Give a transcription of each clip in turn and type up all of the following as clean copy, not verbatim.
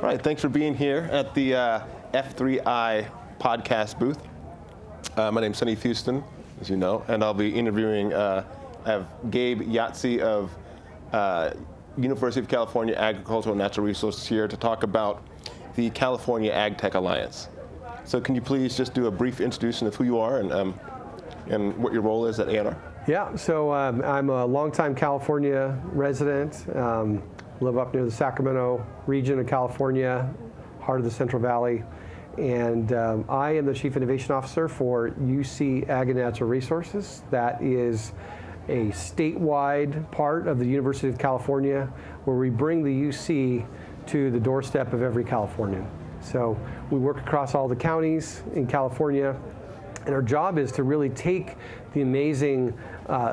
All right, thanks for being here at the F3I podcast booth. My name's Hanif Houston, as you know, and I'll be interviewing, I have Gabe Youtsey of University of California Agricultural and Natural Resources here to talk about the California Ag Tech Alliance. So can you please just do a brief introduction of who you are and what your role is at ANR? Yeah, so I'm a longtime California resident, live up near the Sacramento region of California, heart of the Central Valley, and I am the Chief Innovation Officer for UC Ag and Natural Resources. That is a statewide part of the University of California where we bring the UC to the doorstep of every Californian. So we work across all the counties in California, and our job is to really take the amazing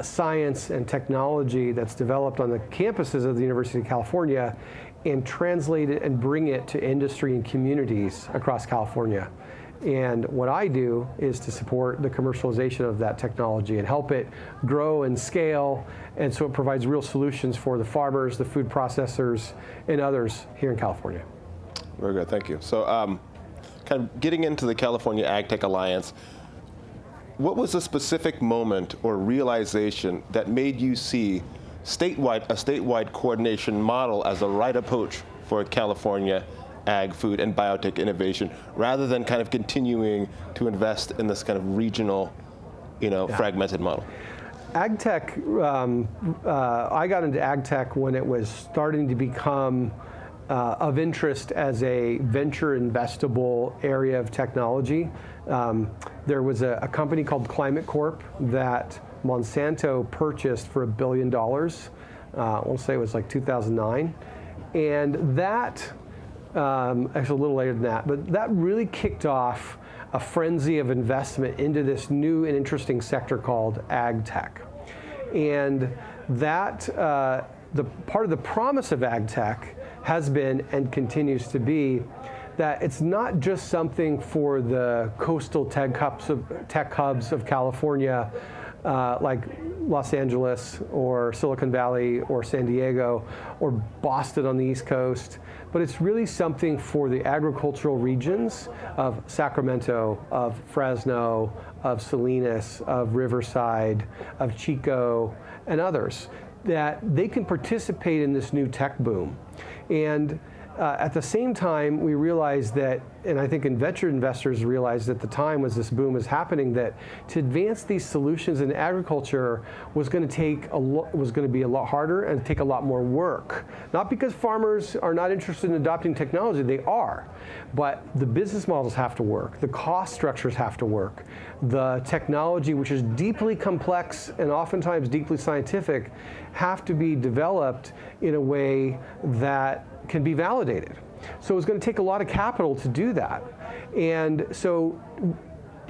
science and technology that's developed on the campuses of the University of California and translate it and bring it to industry and communities across California. And what I do is to support the commercialization of that technology and help it grow and scale, and so it provides real solutions for the farmers, the food processors, and others here in California. Very good, thank you. So kind of getting into the California Ag Tech Alliance, what was a specific moment or realization that made you see a statewide coordination model as the right approach for California ag, food, and biotech innovation, rather than kind of continuing to invest in this kind of regional, fragmented model? Ag tech, I got into ag tech when it was starting to become of interest as a venture investable area of technology. There was a company called Climate Corp that Monsanto purchased for $1 billion. I want to say it was like 2009. And that, actually a little later than that, but that really kicked off a frenzy of investment into this new and interesting sector called ag tech. And that, the part of the promise of ag tech has been and continues to be that it's not just something for the coastal tech hubs of California, like Los Angeles or Silicon Valley or San Diego or Boston on the East Coast, but it's really something for the agricultural regions of Sacramento, of Fresno, of Salinas, of Riverside, of Chico, and others, that they can participate in this new tech boom. And at the same time, we realized that, and I think venture investors realized at the time as this boom was happening, that to advance these solutions in agriculture was going to be a lot harder and take a lot more work. Not because farmers are not interested in adopting technology, they are, but the business models have to work, the cost structures have to work, the technology, which is deeply complex and oftentimes deeply scientific, have to be developed in a way that can be validated. So it's going to take a lot of capital to do that. And so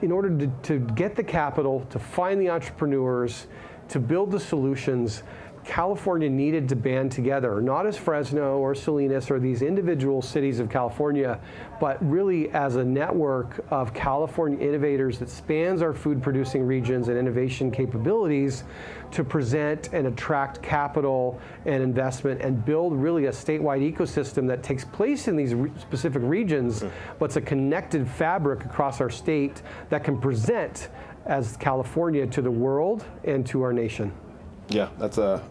in order to get the capital, to find the entrepreneurs, to build the solutions, California needed to band together, not as Fresno or Salinas or these individual cities of California, but really as a network of California innovators that spans our food producing regions and innovation capabilities to present and attract capital and investment and build really a statewide ecosystem that takes place in these specific regions, but it's a connected fabric across our state that can present as California to the world and to our nation. Yeah, that's a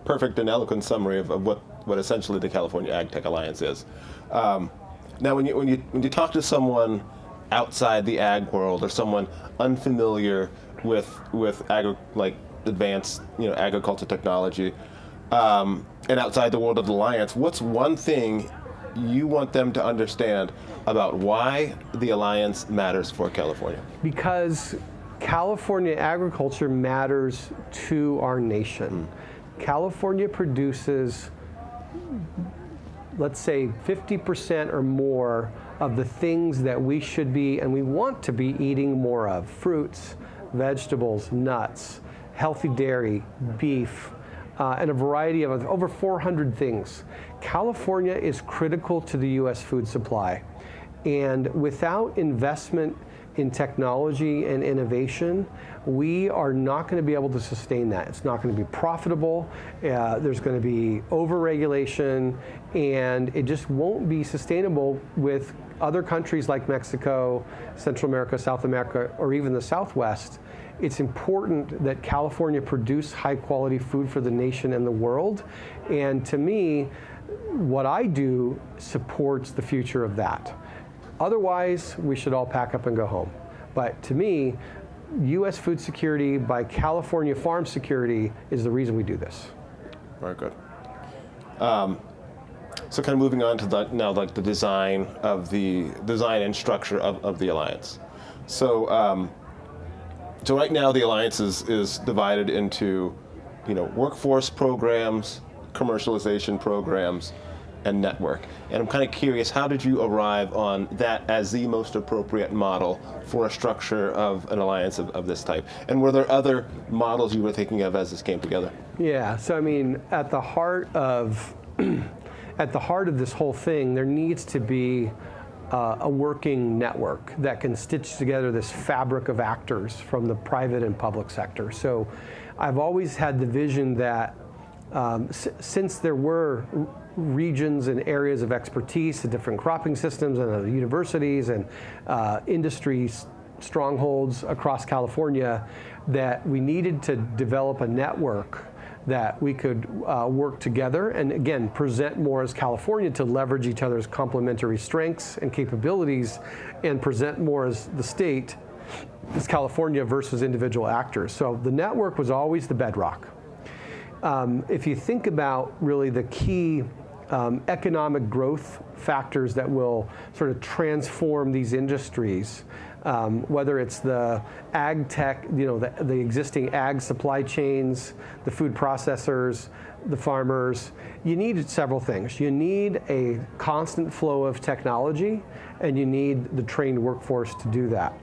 perfect and eloquent summary of what essentially the California Ag Tech Alliance is. Now, when you talk to someone outside the ag world or someone unfamiliar with advanced agriculture technology and outside the world of the alliance, what's one thing you want them to understand about why the alliance matters for California? Because California agriculture matters to our nation. California produces, let's say, 50% or more of the things that we should be and we want to be eating more of: fruits, vegetables, nuts, healthy dairy, beef, and a variety of over 400 things. California is critical to the U.S. food supply. And without investment, in technology and innovation, we are not going to be able to sustain that. It's not going to be profitable. There's going to be over-regulation, and it just won't be sustainable with other countries like Mexico, Central America, South America, or even the Southwest. It's important that California produce high-quality food for the nation and the world. And to me, what I do supports the future of that. Otherwise, we should all pack up and go home. But to me, U.S. food security by California farm security is the reason we do this. Very good. So kind of moving on to the design and structure of the alliance. So right now the alliance is divided into, workforce programs, commercialization programs, and network. And I'm kind of curious, how did you arrive on that as the most appropriate model for a structure of an alliance of this type? And were there other models you were thinking of as this came together? Yeah, so I mean, at the heart of this whole thing, there needs to be a working network that can stitch together this fabric of actors from the private and public sector. So I've always had the vision that since there were regions and areas of expertise, the different cropping systems and the universities and industry strongholds across California, that we needed to develop a network that we could work together and, again, present more as California to leverage each other's complementary strengths and capabilities, and present more as the state, as California versus individual actors. So the network was always the bedrock. If you think about really the key economic growth factors that will sort of transform these industries, whether it's the ag tech, the existing ag supply chains, the food processors, the farmers, you need several things. You need a constant flow of technology, and you need the trained workforce to do that.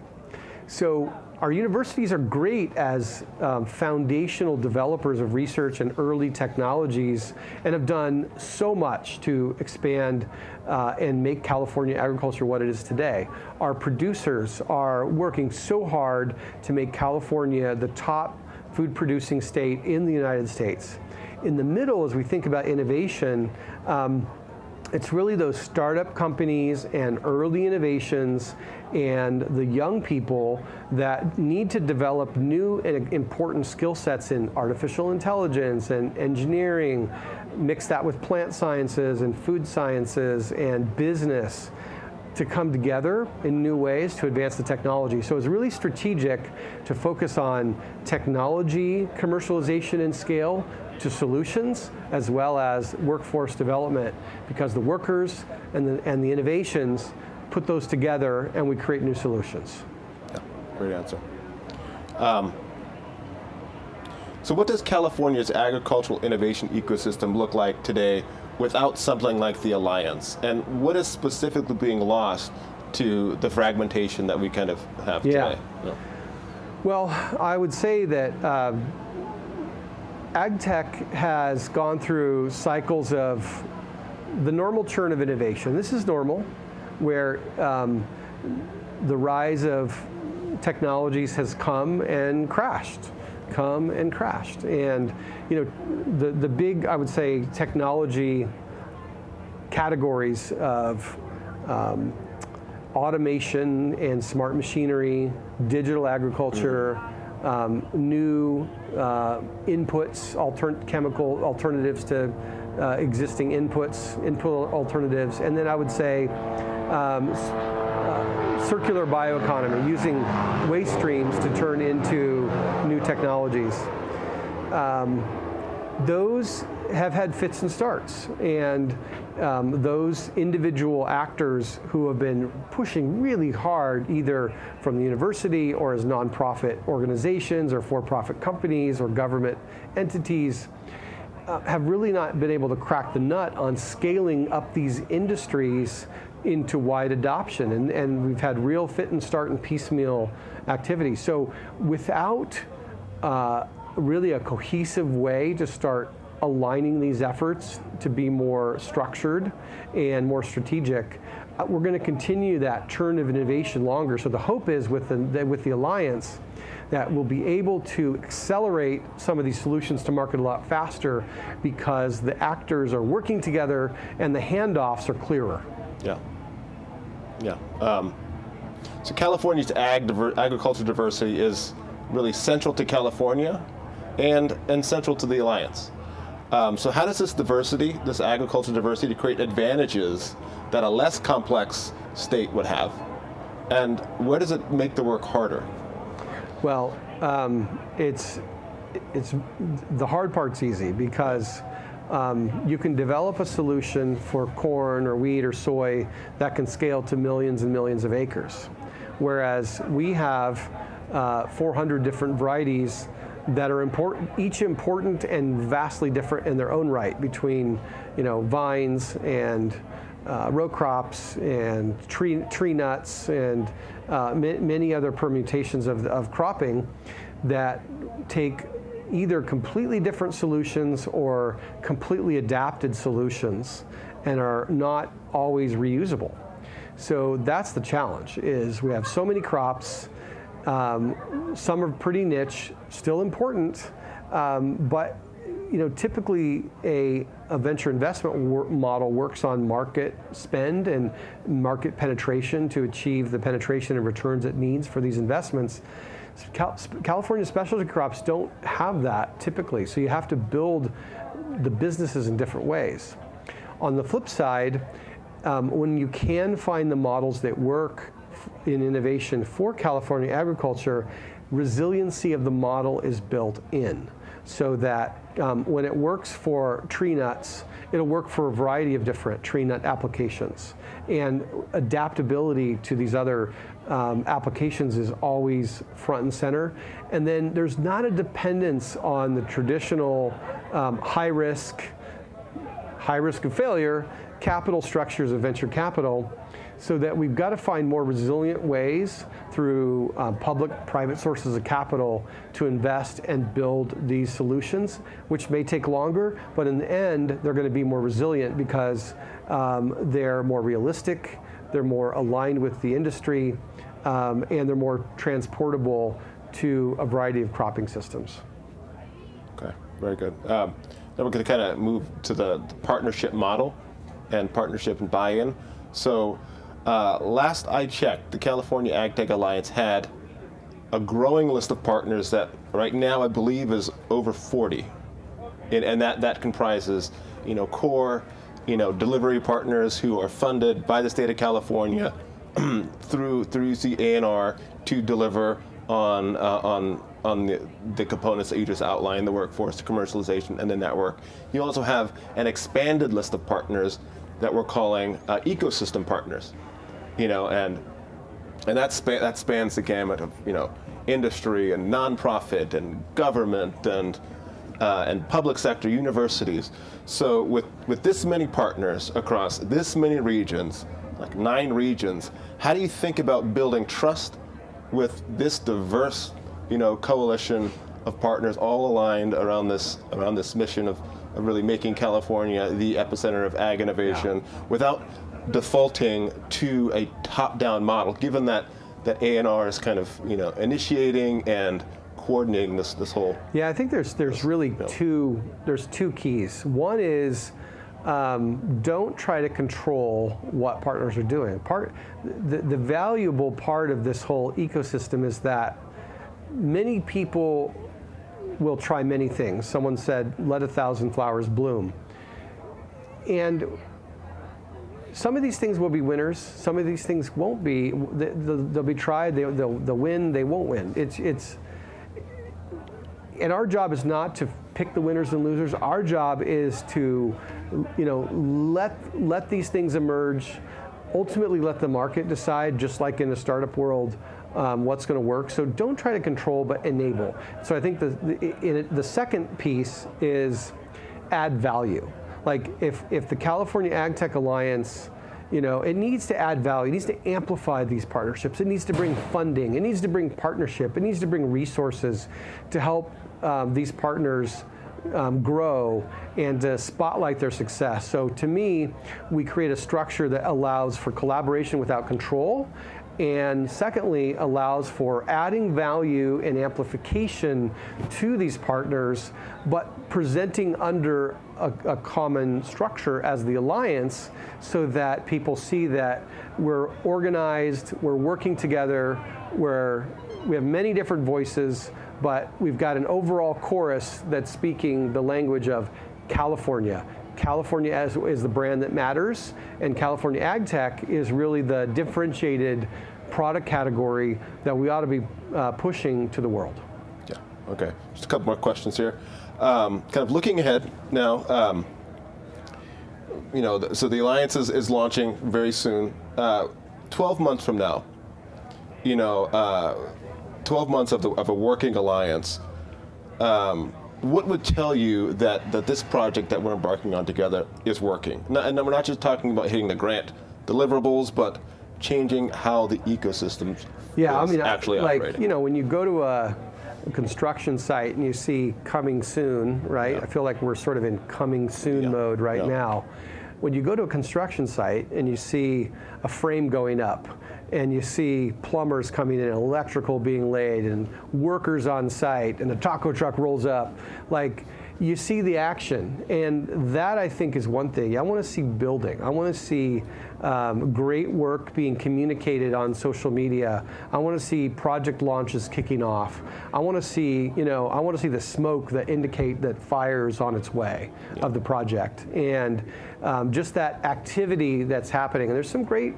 So our universities are great as foundational developers of research and early technologies, and have done so much to expand and make California agriculture what it is today. Our producers are working so hard to make California the top food producing state in the United States. In the middle, as we think about innovation, it's really those startup companies and early innovations and the young people that need to develop new and important skill sets in artificial intelligence and engineering, mix that with plant sciences and food sciences and business to come together in new ways to advance the technology. So it's really strategic to focus on technology, commercialization and scale, to solutions, as well as workforce development, because the workers and the innovations put those together and we create new solutions. Yeah, great answer. So what does California's agricultural innovation ecosystem look like today without something like the Alliance? And what is specifically being lost to the fragmentation that we kind of have today? Yeah. Well, I would say that ag tech has gone through cycles of the normal churn of innovation. This is normal, where the rise of technologies has come and crashed. And the big, I would say, technology categories of automation and smart machinery, digital agriculture, new inputs, chemical alternatives to existing input alternatives, and then I would say circular bioeconomy, using waste streams to turn into new technologies. Those have had fits and starts, and those individual actors who have been pushing really hard, either from the university or as nonprofit organizations or for-profit companies or government entities, have really not been able to crack the nut on scaling up these industries into wide adoption, and we've had real fit and start and piecemeal activity. So without really a cohesive way to start aligning these efforts to be more structured and more strategic, we're going to continue that churn of innovation longer. So the hope is with the Alliance that we'll be able to accelerate some of these solutions to market a lot faster because the actors are working together and the handoffs are clearer. Yeah. Yeah. So California's agriculture diversity is really central to California and central to the Alliance. So how does this diversity, this agriculture diversity, create advantages that a less complex state would have? And where does it make the work harder? Well, it's the hard part's easy because you can develop a solution for corn or wheat or soy that can scale to millions and millions of acres. Whereas we have 400 different varieties that are important, each important and vastly different in their own right between, vines and row crops and tree nuts and many other permutations of cropping that take either completely different solutions or completely adapted solutions and are not always reusable. So that's the challenge, is we have so many crops. Some are pretty niche, still important, but typically a venture investment model works on market spend and market penetration to achieve the penetration and returns it needs for these investments. California specialty crops don't have that typically, so you have to build the businesses in different ways. On the flip side, when you can find the models that work in innovation for California agriculture, resiliency of the model is built in, so that when it works for tree nuts, it'll work for a variety of different tree nut applications. And adaptability to these other applications is always front and center. And then there's not a dependence on the traditional high risk of failure capital structures of venture capital, so that we've got to find more resilient ways through public-private sources of capital to invest and build these solutions, which may take longer, but in the end, they're going to be more resilient because they're more realistic, they're more aligned with the industry, and they're more transportable to a variety of cropping systems. Okay, very good. Now we're going to kind of move to the partnership model and partnership and buy-in. So last I checked, the California AgTech Alliance had a growing list of partners that right now I believe is over 40. And that comprises, core, delivery partners who are funded by the state of California through the A&R to deliver on the components that you just outlined, the workforce, the commercialization, and the network. You also have an expanded list of partners that we're calling ecosystem partners, and that spans the gamut of industry and nonprofit and government and public sector, universities. So with this many partners across this many regions, like 9 regions, how do you think about building trust with this diverse coalition of partners all aligned around this mission of really making California the epicenter of ag innovation, without defaulting to a top-down model, given that A&R is kind of initiating and coordinating this whole. Yeah, I think there's really two keys. One is don't try to control what partners are doing. The valuable part of this whole ecosystem is that many people will try many things. Someone said, let 1,000 flowers bloom. And some of these things will be winners. Some of these things won't be. They'll be tried. They'll win. They won't win. And our job is not to pick the winners and losers. Our job is to, let these things emerge. Ultimately, let the market decide, just like in the startup world, what's going to work. So don't try to control, but enable. So I think the second piece is add value. Like if the California AgTech Alliance, it needs to add value. It needs to amplify these partnerships. It needs to bring funding. It needs to bring partnership. It needs to bring resources to help these partners grow and to spotlight their success. So to me, we create a structure that allows for collaboration without control, and secondly, allows for adding value and amplification to these partners, but presenting under a common structure as the alliance, so that people see that we're organized, we're working together, we have many different voices, but we've got an overall chorus that's speaking the language of California. California is the brand that matters, and California Ag Tech is really the differentiated product category that we ought to be pushing to the world. Yeah, okay. Just a couple more questions here. Kind of looking ahead now, so the Alliance is launching very soon. 12 months from now, 12 months of a working alliance, what would tell you that this project that we're embarking on together is working? And we're not just talking about hitting the grant deliverables, but changing how the ecosystem is actually operating. When you go to a construction site and you see coming soon, right? Yeah. I feel like we're sort of in coming soon mode right now. When you go to a construction site and you see a frame going up, and you see plumbers coming in, electrical being laid, and workers on site, and a taco truck rolls up, like, you see the action. And that, I think, is one thing. I want to see building. I want to see great work being communicated on social media. I want to see project launches kicking off. I want to see, I want to see the smoke that indicate that fire's on its way of the project. And just that activity that's happening. And there's some great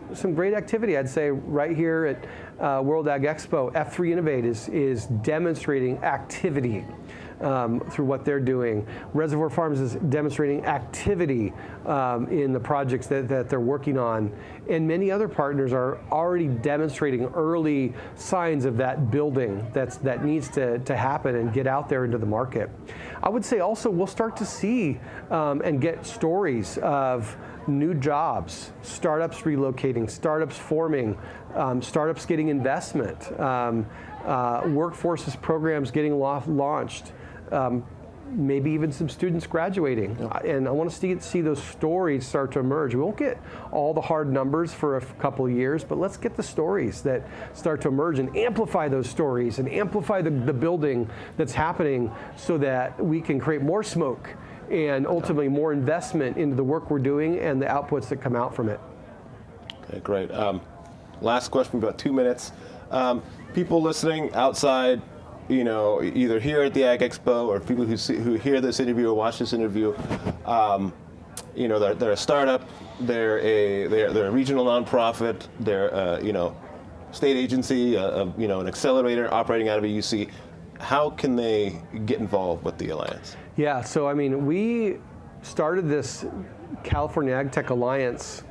activity, I'd say, right here at World Ag Expo. F3 Innovate is demonstrating activity through what they're doing. Reservoir Farms is demonstrating activity in the projects that they're working on. And many other partners are already demonstrating early signs of that building that needs to happen and get out there into the market. I would say also we'll start to see and get stories of new jobs, startups relocating, startups forming, startups getting investment, workforces programs getting launched, maybe even some students graduating. And I want to see those stories start to emerge. We won't get all the hard numbers for a couple of years, but let's get the stories that start to emerge and amplify those stories and amplify the building that's happening, so that we can create more smoke and ultimately more investment into the work we're doing and the outputs that come out from it. Okay, great. Last question, about 2 minutes. People listening outside, either here at the Ag Expo, or people who hear this interview or watch this interview, they're a startup, they're a regional nonprofit, they're state agency, an accelerator operating out of a UC. How can they get involved with the Alliance? Yeah, so we started this California Ag Tech Alliance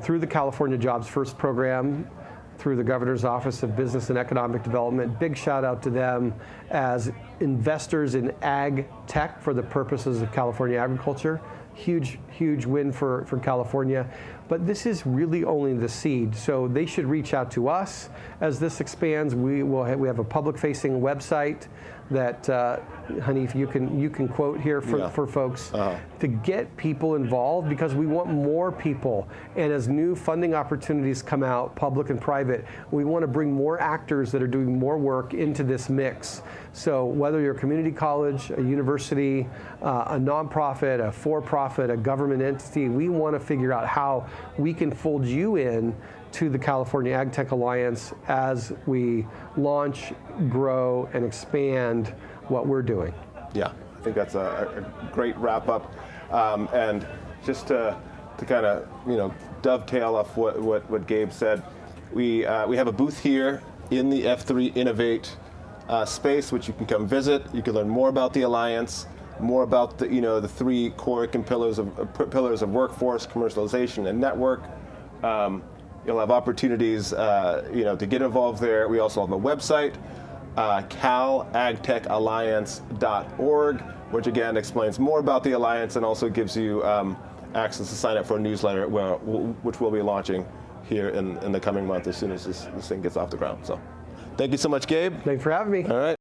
through the California Jobs First program, through the Governor's Office of Business and Economic Development. Big shout out to them as investors in ag tech for the purposes of California agriculture. Huge win for California. But this is really only the seed, so they should reach out to us as this expands. We have a public-facing website that Hanif, you can quote here for folks to get people involved, because we want more people. And as new funding opportunities come out, public and private, we want to bring more actors that are doing more work into this mix. So whether you're a community college, a university, a nonprofit, a for-profit, a government entity, we want to figure out how we can fold you in to the California Ag Tech Alliance as we launch, grow, and expand what we're doing. Yeah, I think that's a great wrap up. And just to kind of dovetail off what Gabe said, we have a booth here in the F3 Innovate space, which you can come visit. You can learn more about the Alliance, more about the three core pillars of workforce, commercialization, and network. You'll have opportunities, to get involved there. We also have a website, calagtechalliance.org, which again explains more about the Alliance and also gives you access to sign up for a newsletter, which we'll be launching here in the coming month as soon as this thing gets off the ground. So, thank you so much, Gabe. Thanks for having me. All right.